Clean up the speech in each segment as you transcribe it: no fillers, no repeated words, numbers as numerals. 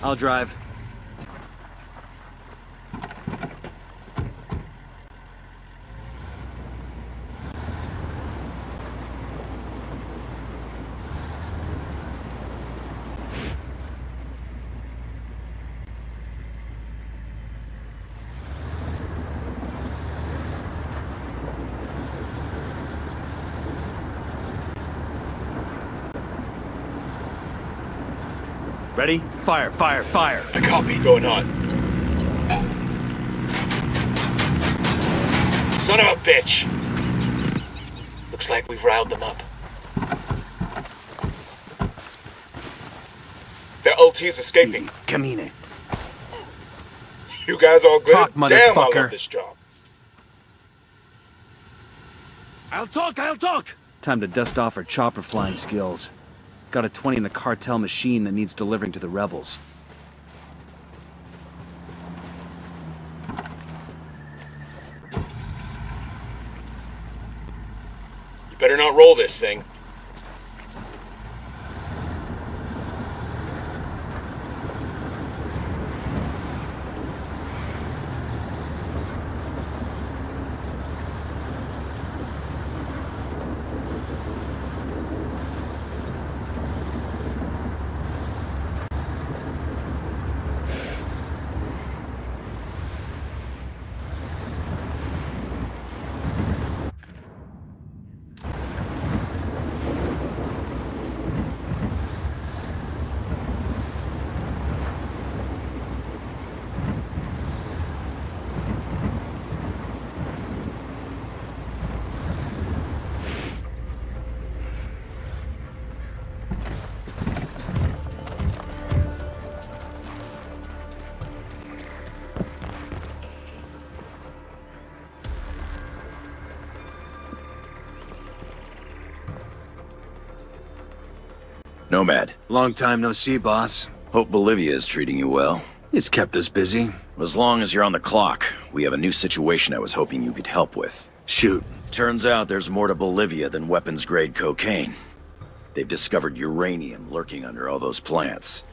I'll drive. Ready? Fire, fire, fire! I copy. Going on. Son of a bitch! Looks like we've riled them up. Their LT's escaping. Easy. Camine. You guys all good? Talk, Damn, I motherfucker. love this job. I'll talk! Time to dust off our chopper flying skills. Got a 20 in the cartel machine that needs delivering to the rebels. You better not roll this thing. Nomad, Long time no see, boss. hope Bolivia is treating you well. It's kept us busy. As long as you're on the clock, we have a new situation I was hoping you could help with. Shoot. Turns out there's more to Bolivia than weapons-grade cocaine. They've discovered uranium lurking under all those plants,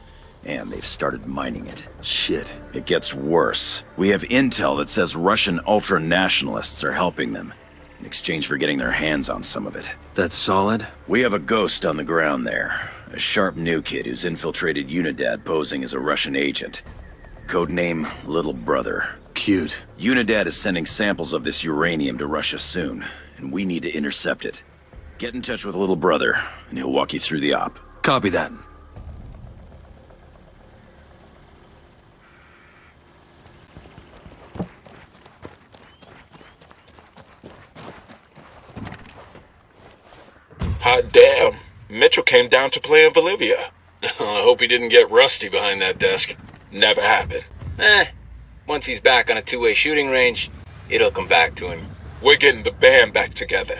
and they've started mining it. Shit. It gets worse. We have intel that says Russian ultra-nationalists are helping them, in exchange for getting their hands on some of it. That's solid. We have a ghost on the ground there. A sharp new kid who's infiltrated Unidad posing as a Russian agent. Codename Little Brother. Cute. Unidad is sending samples of this uranium to Russia soon, and we need to intercept it. Get in touch with Little Brother, and he'll walk you through the op. Copy that. Hot damn. Mitchell came down to play in Bolivia. I hope he didn't get rusty behind that desk. Never happened. Once he's back on a two-way shooting range, it'll come back to him. We're getting the band back together.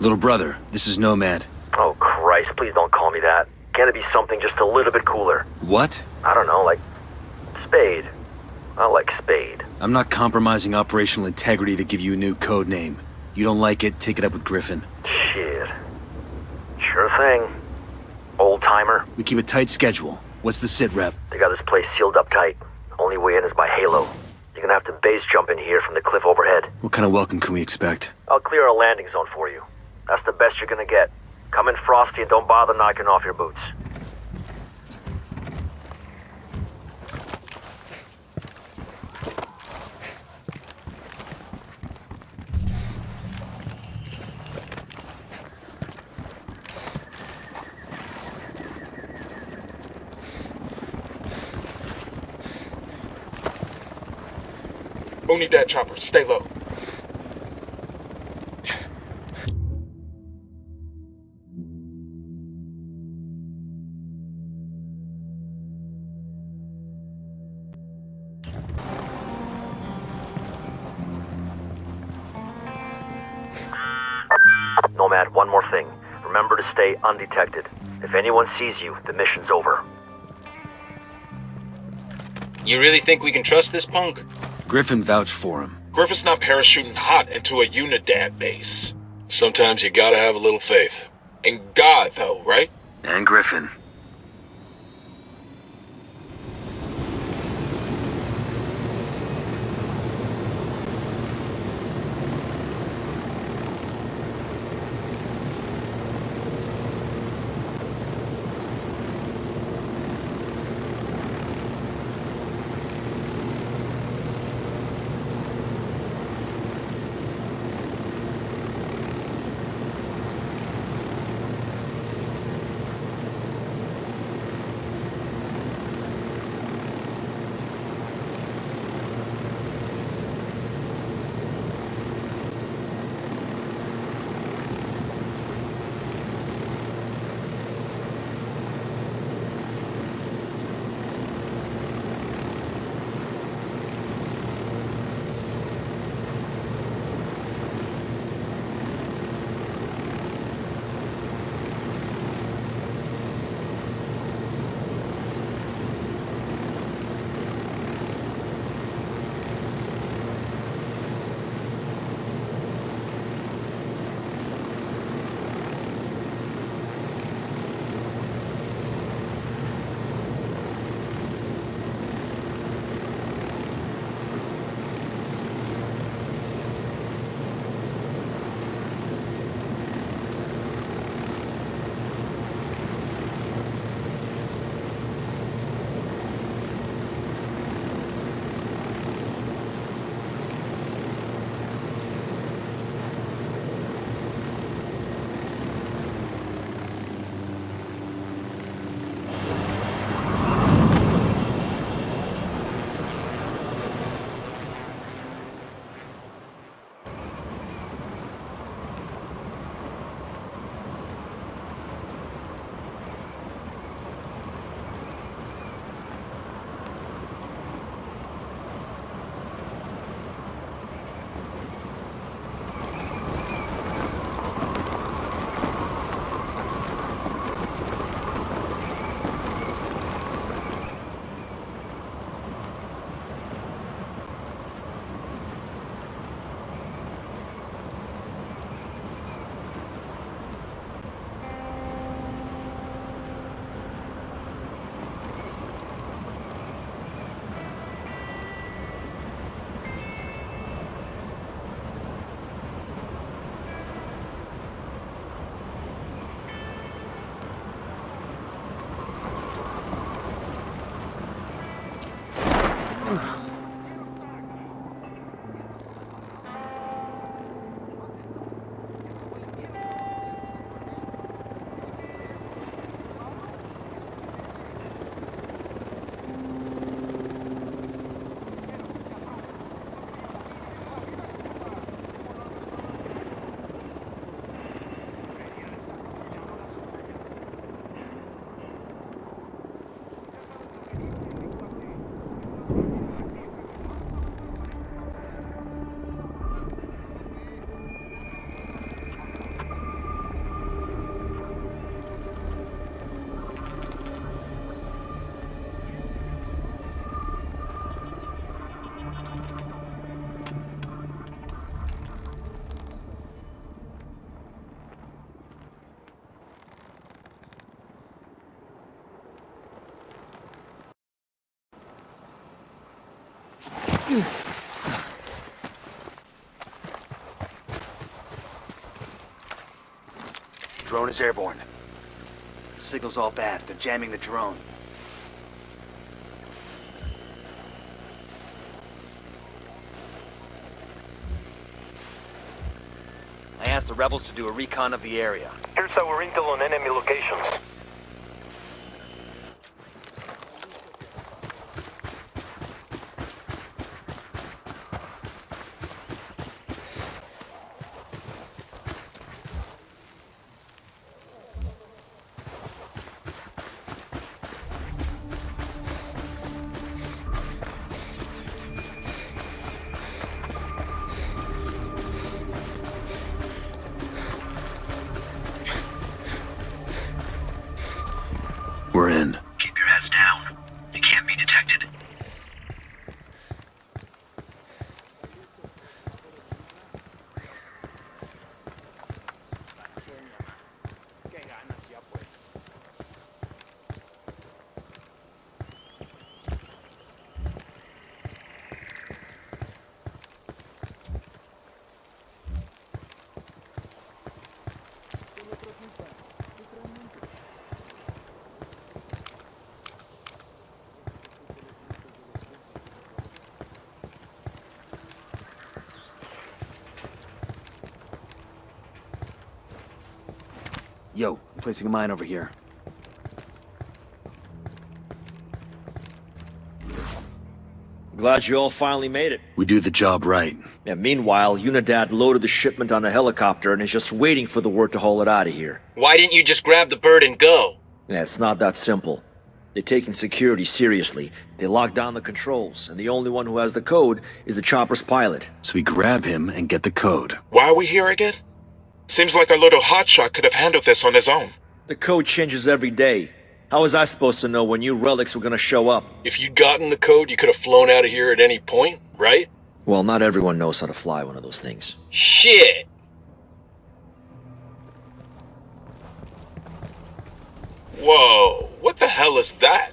Little brother, this is Nomad. Oh, Christ, please don't call me that. Can it be something just a little bit cooler? What? I don't know, like Spade. I like Spade. I'm not compromising operational integrity to give you a new code name. You don't like it, take it up with Griffin. Shit. Sure thing. Old timer. We keep a tight schedule. What's the sit rep? They got this place sealed up tight. Only way in is by Halo. You're gonna have to base jump in here from the cliff overhead. What kind of welcome can we expect? I'll clear a landing zone for you. That's the best you're gonna get. Come in frosty and don't bother knocking off your boots. Who need that chopper? Stay low. Nomad, one more thing. Remember to stay undetected. If anyone sees you, the mission's over. You really think we can trust this punk? Griffin vouched for him. Griffin's not parachuting hot into a Unidad base. Sometimes you gotta have a little faith. In God, though, right? And Griffin. Drone is airborne. The signal's all bad. They're jamming the drone. I asked the rebels to do a recon of the area. Here's our intel on enemy locations. We're in. Keep your heads down. You can't be detected. Yo, placing a mine over here. Glad you all finally made it. We do the job right. Yeah, meanwhile, Unidad loaded the shipment on a helicopter and is just waiting for the word to haul it out of here. Why didn't you just grab the bird and go? Yeah, it's not that simple. They're taking security seriously. They locked down the controls, and the only one who has the code is the chopper's pilot. So we grab him and get the code. Why are we here again? Seems like our little hotshot could have handled this on his own. The code changes every day. How was I supposed to know when new relics were gonna show up? If you'd gotten the code, you could have flown out of here at any point, right? Well, not everyone knows how to fly one of those things. Shit! Whoa, what the hell is that?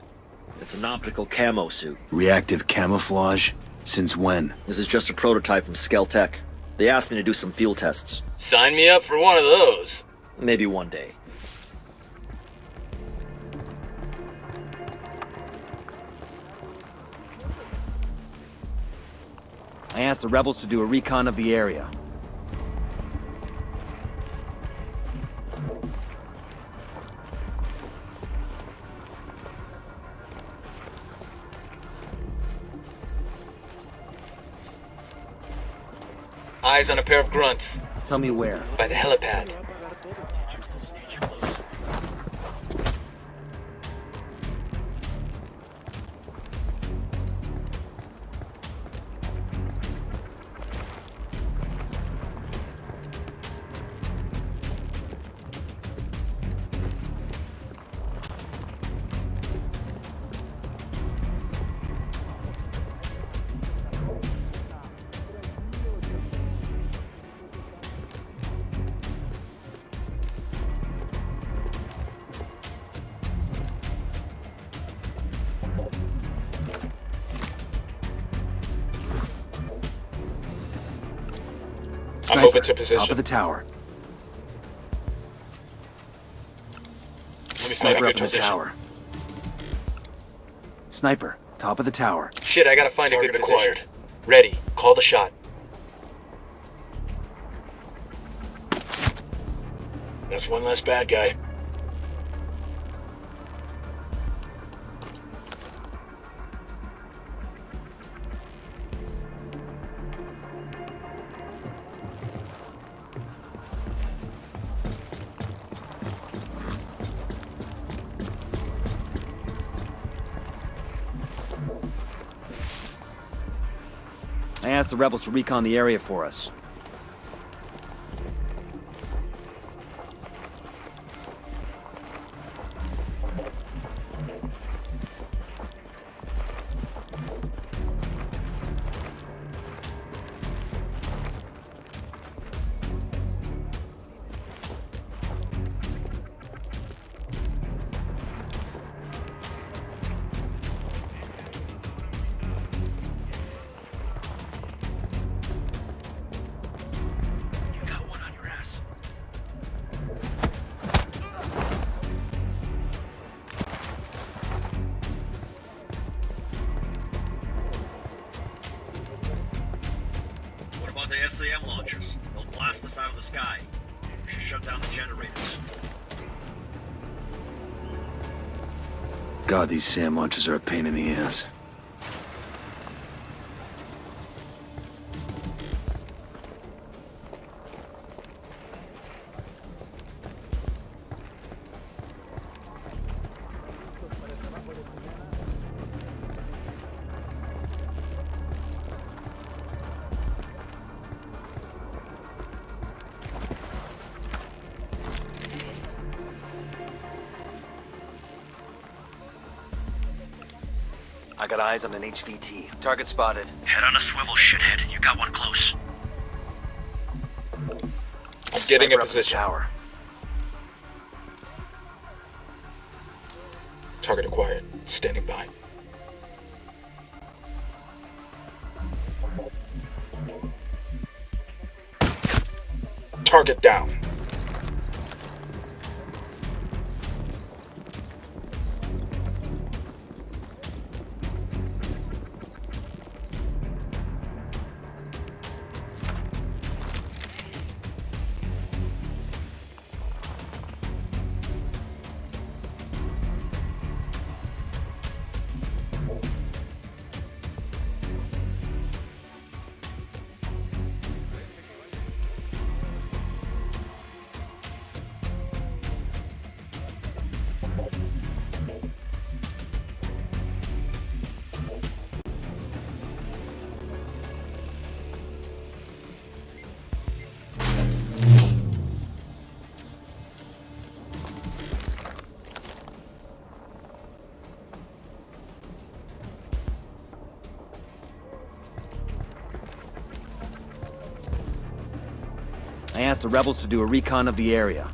It's an optical camo suit. Reactive camouflage? Since when? This is just a prototype from Tech. They asked me to do some field tests. Sign me up for one of those. Maybe one day. I asked the rebels to do a recon of the area. Eyes on a pair of grunts. Tell me where. By the helipad. I'm moving to position. Top of the tower. Let me Sniper find a up good in the position. tower. Sniper, top of the tower. Shit, I gotta find a Target good position. acquired. Ready. Call the shot. That's one less bad guy. I asked the rebels to recon the area for us. God, these SAM launches are a pain in the ass. I got eyes on an HVT. Target spotted. Head on a swivel, shithead. You got one close. I'm getting Sniper a up in the position. tower. Target acquired. Standing by. Target down. I asked the rebels to do a recon of the area.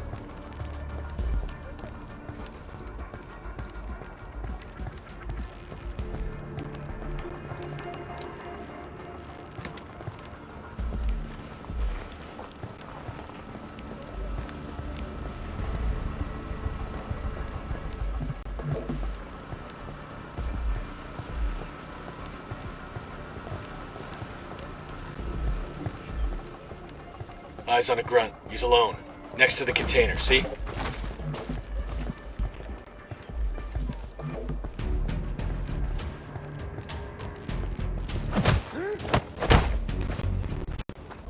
Eyes on a grunt. He's alone. Next to the container, see?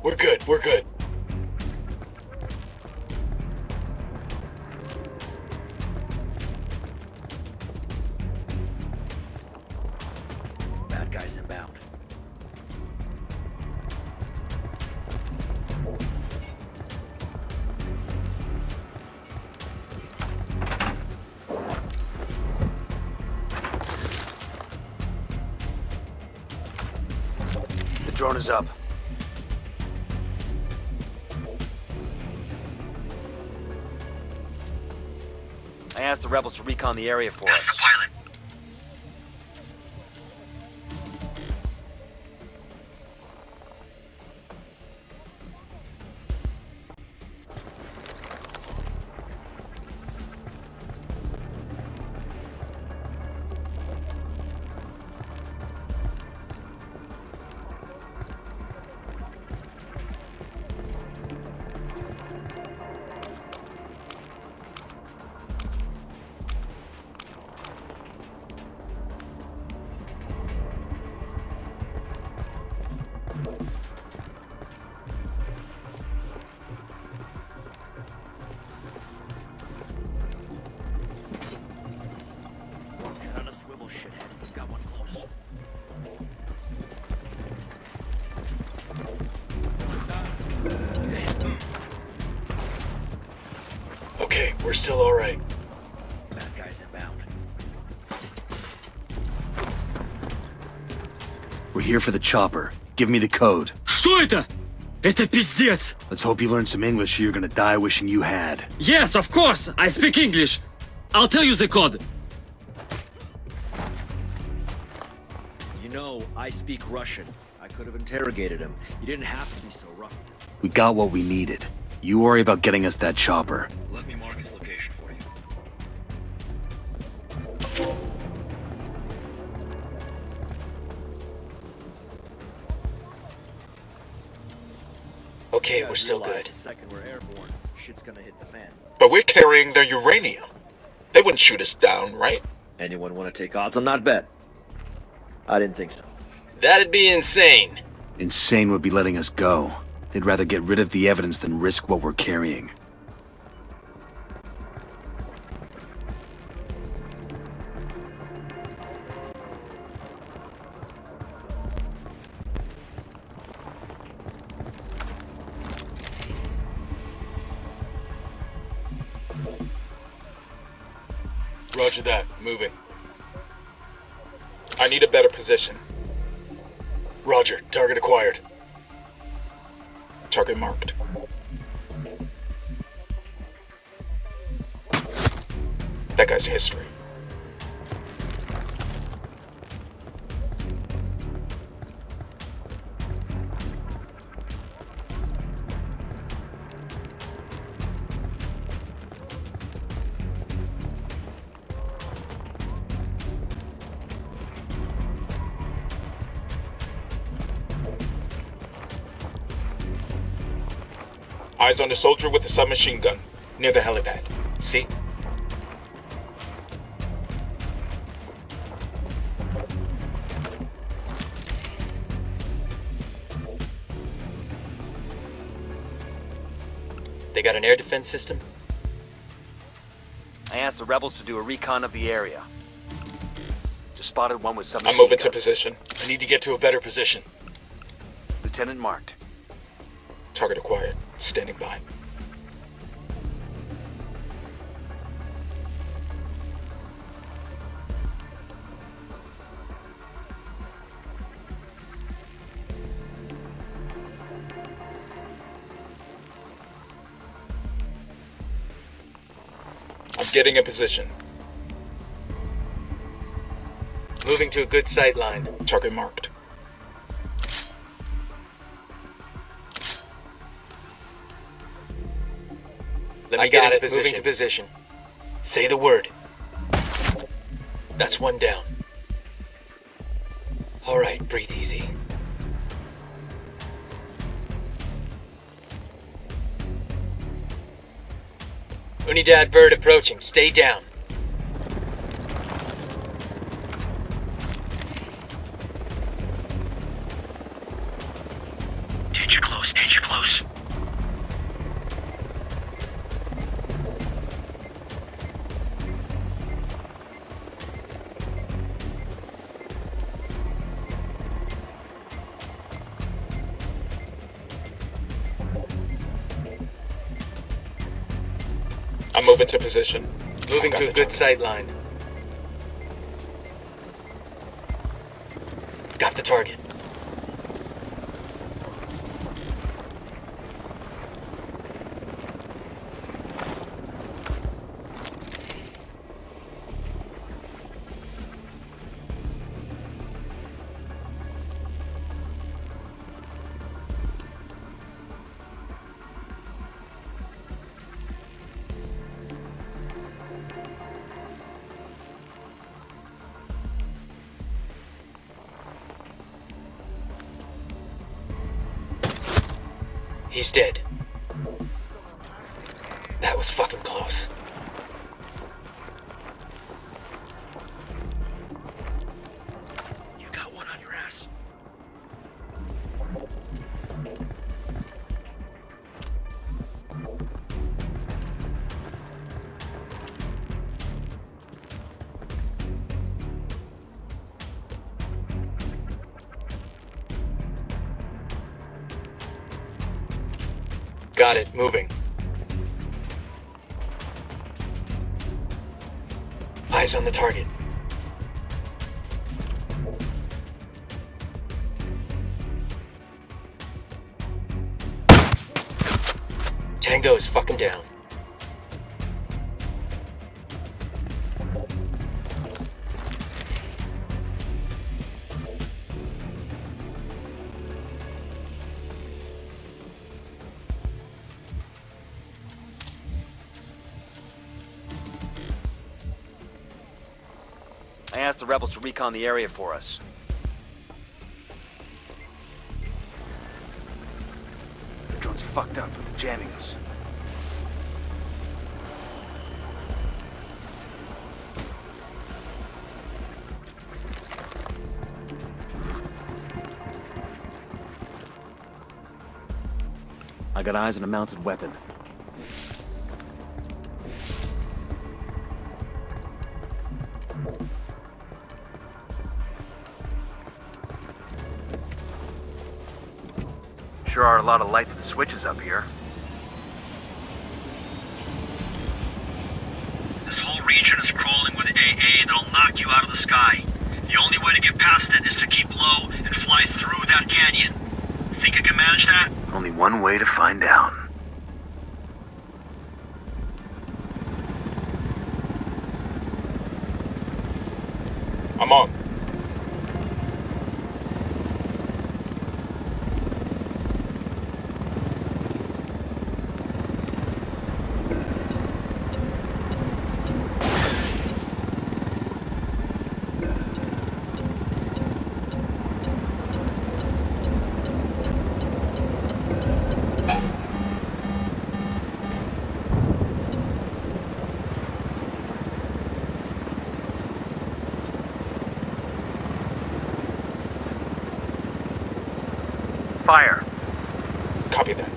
We're good, we're good. Bad guys inbound. The drone is up. I asked the rebels to recon the area for That's us. the pilot. Head on a swivel, shithead. You got one close. Okay, we're still alright. Bad guys inbound. We're here for the chopper. Give me the code. Что это? Это пиздец! Let's hope you learn some English or you're gonna die wishing you had. Yes, of course! I speak English! I'll tell you the code! You know, I speak Russian. I could have interrogated him. You didn't have to be so rough. We got what we needed. You worry about getting us that chopper. Let me mark his location for you. Okay, You we're guys still realize good. The second we're airborne, shit's gonna hit the fan. But we're carrying their uranium. They wouldn't shoot us down, right? Anyone want to take odds on that bet? I didn't think so. That'd be insane. Insane would be letting us go. They'd rather get rid of the evidence than risk what we're carrying. Roger that. Moving. I need a better position. Roger. Target acquired. Target marked. That guy's history. Eyes on the soldier with the submachine gun, near the helipad. See? They got an air defense system? I asked the rebels to do a recon of the area. Just spotted one with some I'm machine moving to guns. position. I need to get to a better position. Lieutenant marked. Target acquired. Standing by. I'm getting in position. Moving to a good sight line. Target marked. Let me get it. Moving to position. Say the word. That's one down. All right, breathe easy. Unidad bird approaching. Stay down. Danger close, danger close. I'm moving to position. Moving to a good sight line. Got the target. He's dead. That was fucking close. You got one on your ass. Got it. Moving. Eyes on the target. Tango is fucking down. I asked the rebels to recon the area for us. The drone's fucked up, jamming us. I got eyes on a mounted weapon. Sure are a lot of lights and switches up here. This whole region is crawling with AA that'll knock you out of the sky. The only way to get past it is to keep low and fly through that canyon. Think you can manage that? Only one way to find out. I'm on. Fire. Copy that.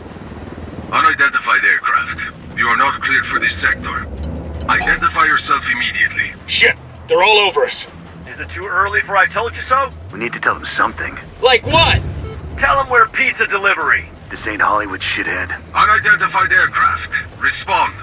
Unidentified aircraft. You are not cleared for this sector. Identify yourself immediately. Shit! They're all over us. Is it too early for I told you so? We need to tell them something. Like what? Tell them we're pizza delivery. This ain't Hollywood, shithead. Unidentified aircraft. Respond.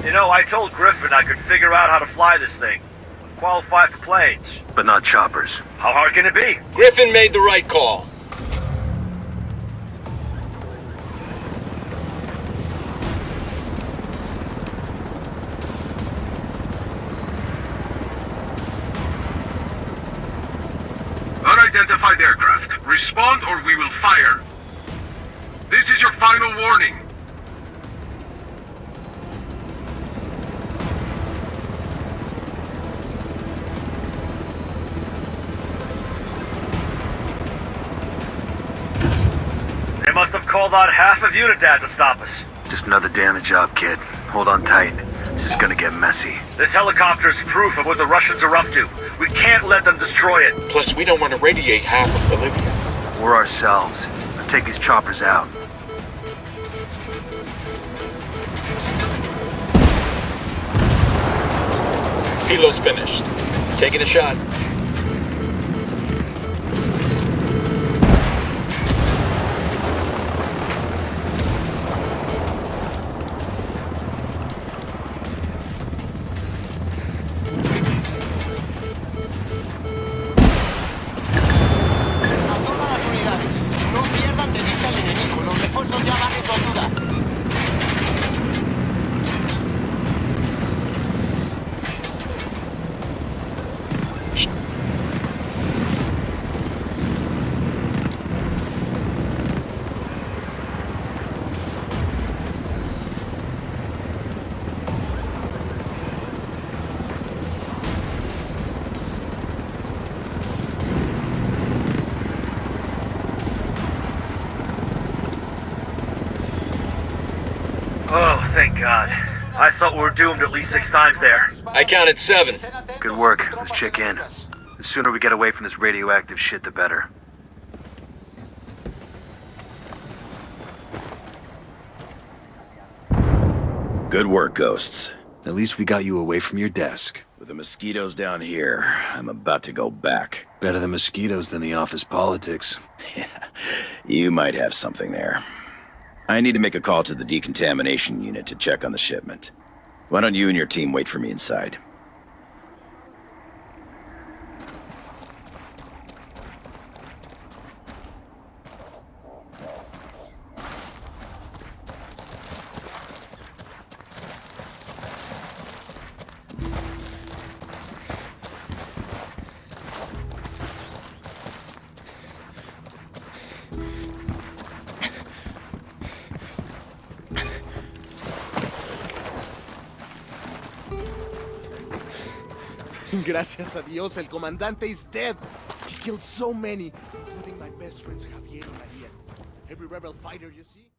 You know, I told Griffin I could figure out how to fly this thing. Qualify for planes. But not choppers. How hard can it be? Griffin made the right call. Unidentified aircraft. Respond or we will fire. This is your final warning. They must have called out half of Unidad to stop us. Just another damage job, kid. Hold on tight. This is gonna get messy. This helicopter's proof of what the Russians are up to. We can't let them destroy it. Plus, we don't want to radiate half of Bolivia. We're ourselves. Let's take these choppers out. Pilo's finished. Taking a shot. Oh, thank God. I thought we were doomed at least 6 times there. I counted 7. Good work. Let's check in. The sooner we get away from this radioactive shit, the better. Good work, Ghosts. At least we got you away from your desk. With the mosquitoes down here, I'm about to go back. Better the mosquitoes than the office politics. You might have something there. I need to make a call to the decontamination unit to check on the shipment. Why don't you and your team wait for me inside? Gracias a Dios, el comandante is dead. He killed so many, including my best friends Javier and Maria. Every rebel fighter you see.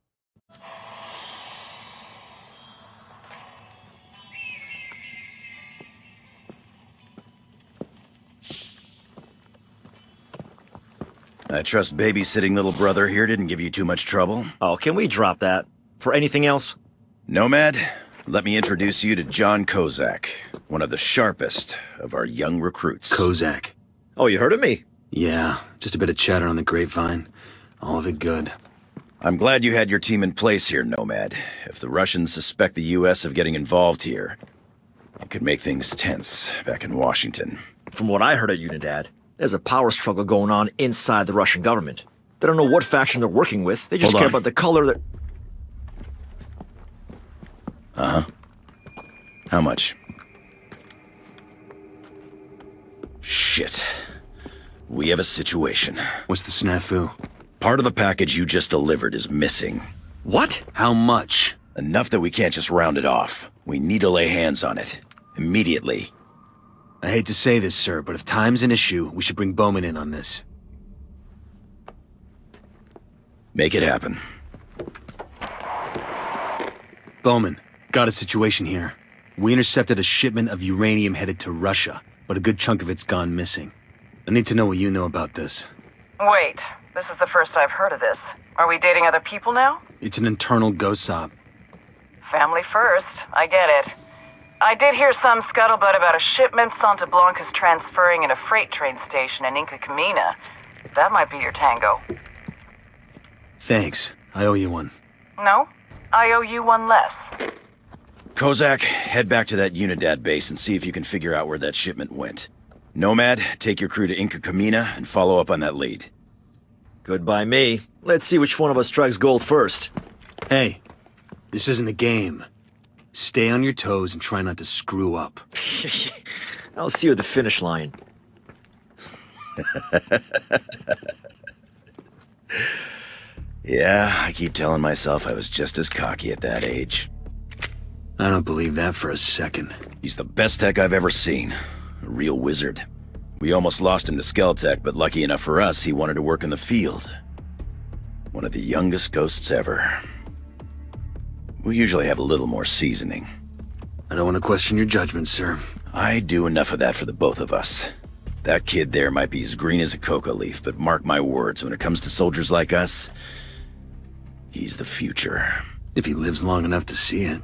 I trust babysitting little brother here didn't give you too much trouble. Oh, can we drop that? For anything else? Nomad, let me introduce you to John Kozak, one of the sharpest of our young recruits. Kozak. Oh, you heard of me? Yeah, just a bit of chatter on the grapevine. All of it good. I'm glad you had your team in place here, Nomad. If the Russians suspect the U.S. of getting involved here, it could make things tense back in Washington. From what I heard at Unidad, there's a power struggle going on inside the Russian government. They don't know what faction they're working with. They just Hold care on. about the color that... Uh-huh. How much? Shit. We have a situation. What's the snafu? Part of the package you just delivered is missing. What? How much? Enough that we can't just round it off. We need to lay hands on it. Immediately. I hate to say this, sir, but if time's an issue, we should bring Bowman in on this. Make it happen. Bowman, got a situation here. We intercepted a shipment of uranium headed to Russia, but a good chunk of it's gone missing. I need to know what you know about this. Wait, this is the first I've heard of this. Are we dating other people now? It's an internal GOSOP. Family first, I get it. I did hear some scuttlebutt about a shipment Santa Blanca's transferring in a freight train station in Inca Camina. That might be your tango. Thanks. I owe you one. No? I owe you one less. Kozak, head back to that Unidad base and see if you can figure out where that shipment went. Nomad, take your crew to Inca Camina and follow up on that lead. Good by me. Let's see which one of us strikes gold first. Hey, this isn't a game. Stay on your toes and try not to screw up. I'll see you at the finish line. Yeah, I keep telling myself I was just as cocky at that age. I don't believe that for a second. He's the best tech I've ever seen. A real wizard. We almost lost him to Skeltech, but lucky enough for us, he wanted to work in the field. One of the youngest ghosts ever. We usually have a little more seasoning. I don't want to question your judgment, sir. I do enough of that for the both of us. That kid there might be as green as a coca leaf, but mark my words, when it comes to soldiers like us, he's the future. If he lives long enough to see it.